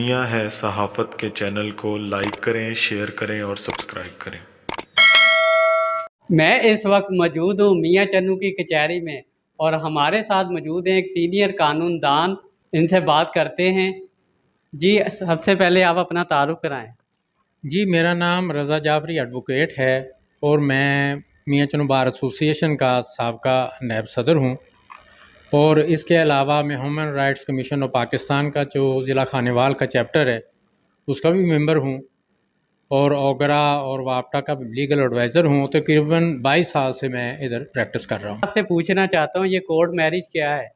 दुनिया है सहाफ़त के चैनल को लाइक करें, शेयर करें और सब्सक्राइब करें। मैं इस वक्त मौजूद हूँ मियाँ चन्नू की कचहरी में और हमारे साथ मौजूद हैं एक सीनियर कानूनदान। इनसे बात करते हैं। जी, सबसे पहले आप अपना तारुफ कराएं। जी, मेरा नाम रज़ा जाफ़री एडवोकेट है और मैं मियाँ चन्नू बार एसोसिएशन का साबका नायब सदर हूँ। और इसके अलावा मैं human rights commission of Pakistan का जो ज़िला खानेवाल का चैप्टर है उसका भी मेंबर हूँ और ओगरा और वापटा का लीगल एडवाइज़र हूँ। तकरीबन 22 साल से मैं इधर प्रैक्टिस कर रहा हूँ। आपसे पूछना चाहता हूँ, ये कोर्ट मैरिज क्या है?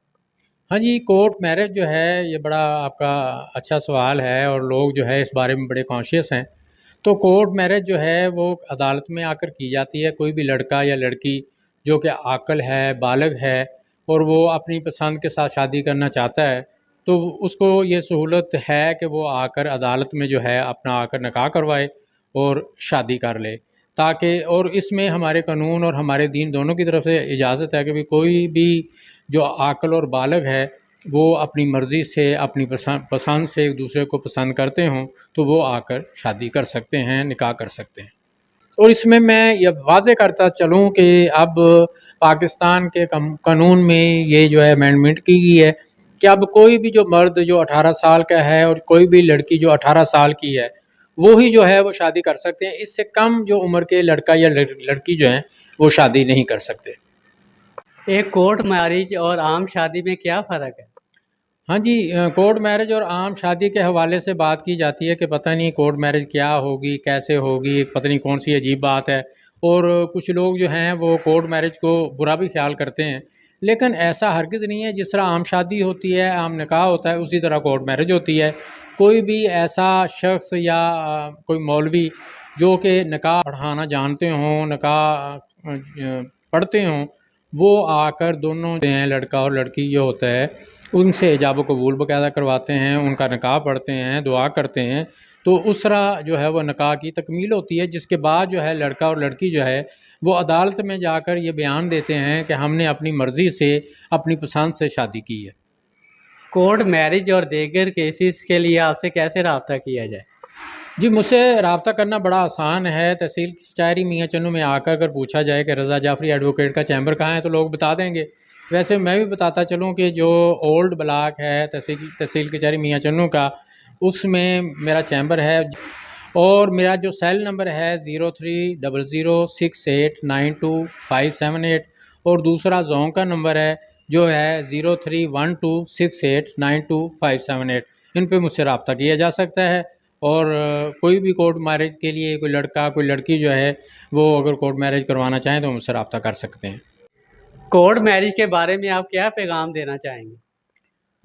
हाँ जी, कोर्ट मैरिज जो है ये बड़ा आपका अच्छा सवाल है और लोग जो है इस बारे में बड़े कॉन्शियस हैं। तो कोर्ट मैरिज जो है वो अदालत में आकर की जाती है। कोई भी लड़का या लड़की जो कि आक़िल है, बालिग है और वो अपनी पसंद के साथ शादी करना चाहता है तो उसको ये सहूलत है कि वो आकर अदालत में जो है अपना आकर निकाह करवाए और शादी कर ले, ताकि और इसमें हमारे कानून और हमारे दीन दोनों की तरफ से इजाज़त है कि भाई कोई भी जो आक़िल और बालिग है वो अपनी मर्ज़ी से, अपनी पसंद से एक दूसरे को पसंद करते हों तो वो आकर शादी कर सकते हैं, निकाह कर सकते हैं। और इसमें मैं ये वाज़े करता चलूँ कि अब पाकिस्तान के कानून में ये जो है अमेंडमेंट की गई है कि अब कोई भी जो मर्द जो 18 साल का है और कोई भी लड़की जो 18 साल की है वो ही जो है वो शादी कर सकते हैं। इससे कम जो उम्र के लड़का या लड़की जो हैं वो शादी नहीं कर सकते। एक कोर्ट मैरिज और आम शादी में क्या फ़र्क है? हाँ जी, कोर्ट मैरिज और आम शादी के हवाले से बात की जाती है कि पता नहीं कोर्ट मैरिज क्या होगी, कैसे होगी, पता नहीं कौन सी अजीब बात है। और कुछ लोग जो हैं वो कोर्ट मैरिज को बुरा भी ख्याल करते हैं, लेकिन ऐसा हरगिज़ नहीं है। जिस तरह आम शादी होती है, आम निकाह होता है, उसी तरह कोर्ट मैरिज होती है। कोई भी ऐसा शख्स या कोई मौलवी जो कि निकाह पढ़ाना जानते हों, निकाह पढ़ते हों, वो आकर दोनों जो हैं लड़का और लड़की जो होता है उनसे इजाब कबूल बाकायदा करवाते हैं, उनका निकाह पढ़ते हैं, दुआ करते हैं। तो उस तरह जो है वो निकाह की तकमील होती है, जिसके बाद जो है लड़का और लड़की जो है वो अदालत में जाकर ये बयान देते हैं कि हमने अपनी मर्ज़ी से, अपनी पसंद से शादी की है। कोर्ट मैरिज और दीगर केसेस के लिए आपसे कैसे रब्ता किया जाए? जी, मुझसे रब्ता करना बड़ा आसान है। तहसील कचहरी मियाँ चन्नू में आकर अगर पूछा जाए कि रज़ा जाफ़री एडवोकेट का चैम्बर कहाँ है तो लोग बता देंगे। वैसे मैं भी बताता चलूँ कि जो ओल्ड ब्लॉक है तहसील कचहरी मियाँ चन्नू का, उसमें मेरा चैम्बर है और मेरा जो सेल नंबर है 0300689258 और दूसरा जोन का नंबर है जो है 0312689258। इन पे मुझसे रब्ता किया जा सकता है। और कोई भी कोर्ट मैरिज के लिए कोई लड़का कोई लड़की जो है वो अगर कोर्ट मैरिज करवाना चाहें तो मुझसे रब्ता कर सकते हैं। कोर्ट मैरिज के बारे में आप क्या पैगाम देना चाहेंगे?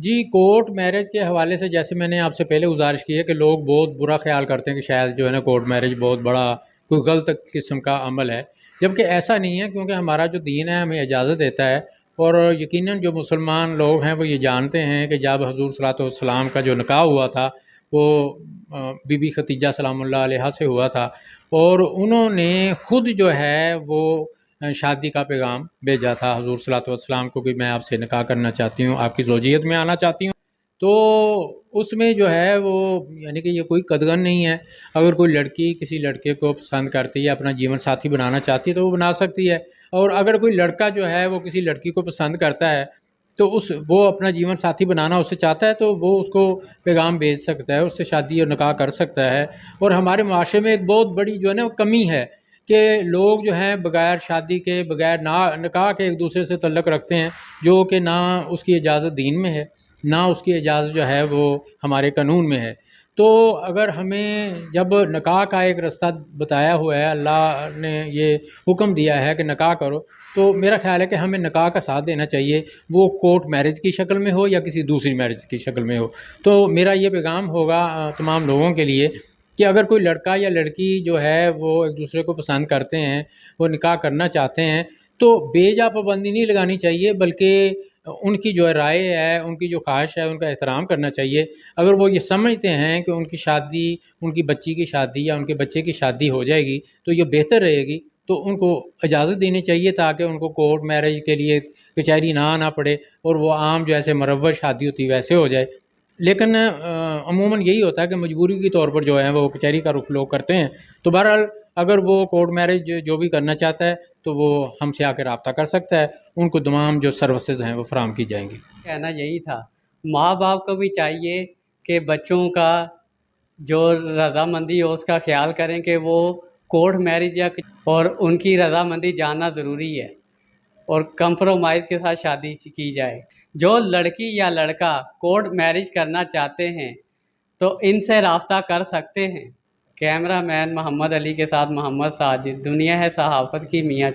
जी, कोर्ट मैरिज के हवाले से जैसे मैंने आपसे पहले गुजारिश की है कि लोग बहुत बुरा ख्याल करते हैं कि शायद जो है ना कोर्ट मैरिज बहुत बड़ा कोई गलत किस्म का अमल है, जबकि ऐसा नहीं है। क्योंकि हमारा जो दीन है हमें इजाज़त देता है और यकीनन जो मुसलमान लोग हैं वो ये जानते हैं कि जब हज़ूर सल्लल्लाहु अलैहि वसल्लम का जो निकाह हुआ था वो बीबी खदीजा सलामुल्लाह अलैहा से हुआ था और उन्होंने ख़ुद जो है वो शादी का पैगाम भेजा था हज़ूर सल्लल्लाहु अलैहि वसल्लम को कि मैं आपसे निकाह करना चाहती हूँ, आपकी ज़ौजियत में आना चाहती हूँ। तो उसमें जो है वो यानी कि ये कोई कदगन नहीं है। अगर कोई लड़की किसी लड़के को पसंद करती है, अपना जीवन साथी बनाना चाहती है तो वो बना सकती है। और अगर कोई लड़का जो है वो किसी लड़की को पसंद करता है तो वो अपना जीवन साथी बनाना उससे चाहता है तो वो उसको पैगाम भेज सकता है, उससे शादी और निकाह कर सकता है। और हमारे माशरे में एक बहुत बड़ी जो है ना कमी है कि लोग जो हैं बग़ैर शादी के, बग़ैर निकाह के एक दूसरे से तल्लुक़ रखते हैं, जो कि ना उसकी इजाज़त दीन में है, ना उसकी इजाज़त जो है वो हमारे कानून में है। तो अगर हमें जब निकाह का एक रास्ता बताया हुआ है, अल्लाह ने ये हुक्म दिया है कि निकाह करो, तो मेरा ख़्याल है कि हमें निकाह का साथ देना चाहिए, वो कोर्ट मैरिज की शक्ल में हो या किसी दूसरी मैरिज की शक्ल में हो। तो मेरा ये पैगाम होगा तमाम लोगों के लिए कि अगर कोई लड़का या लड़की जो है वो एक दूसरे को पसंद करते हैं, वो निकाह करना चाहते हैं, तो बेजा पाबंदी नहीं लगानी चाहिए, बल्कि उनकी जो राय है, उनकी जो ख्वाहिश है, उनका एहतराम करना चाहिए। अगर वो ये समझते हैं कि उनकी शादी, उनकी बच्ची की शादी या उनके बच्चे की शादी हो जाएगी तो ये बेहतर रहेगी, तो उनको इजाज़त देनी चाहिए ताकि उनको कोर्ट मैरिज के लिए कचहरी ना आना पड़े और वो आम जो ऐसे मुरव्वत शादी होती है वैसे हो जाए। लेकिन अमूमन यही होता है कि मजबूरी के तौर पर जो है वो कचहरी का रुख लोग करते हैं। तो बहरहाल अगर वो कोर्ट मैरिज जो भी करना चाहता है तो वो हमसे आकर रब्ता कर सकता है, उनको तमाम जो सर्विसेज हैं वो फराहम की जाएंगी। कहना यही था, माँ बाप को भी चाहिए कि बच्चों का जो रज़ामंदी हो उसका ख्याल करें कि वो कोर्ट मैरिज या और उनकी रज़ामंदी जानना ज़रूरी है और कंप्रोमाइज़ के साथ शादी की जाए। जो लड़की या लड़का कोर्ट मैरिज करना चाहते हैं तो इनसे रब्ता कर सकते हैं। कैमरामैन मोहम्मद अली के साथ मोहम्मद साजिद, दुनिया है सहाफ़त की मियाँ।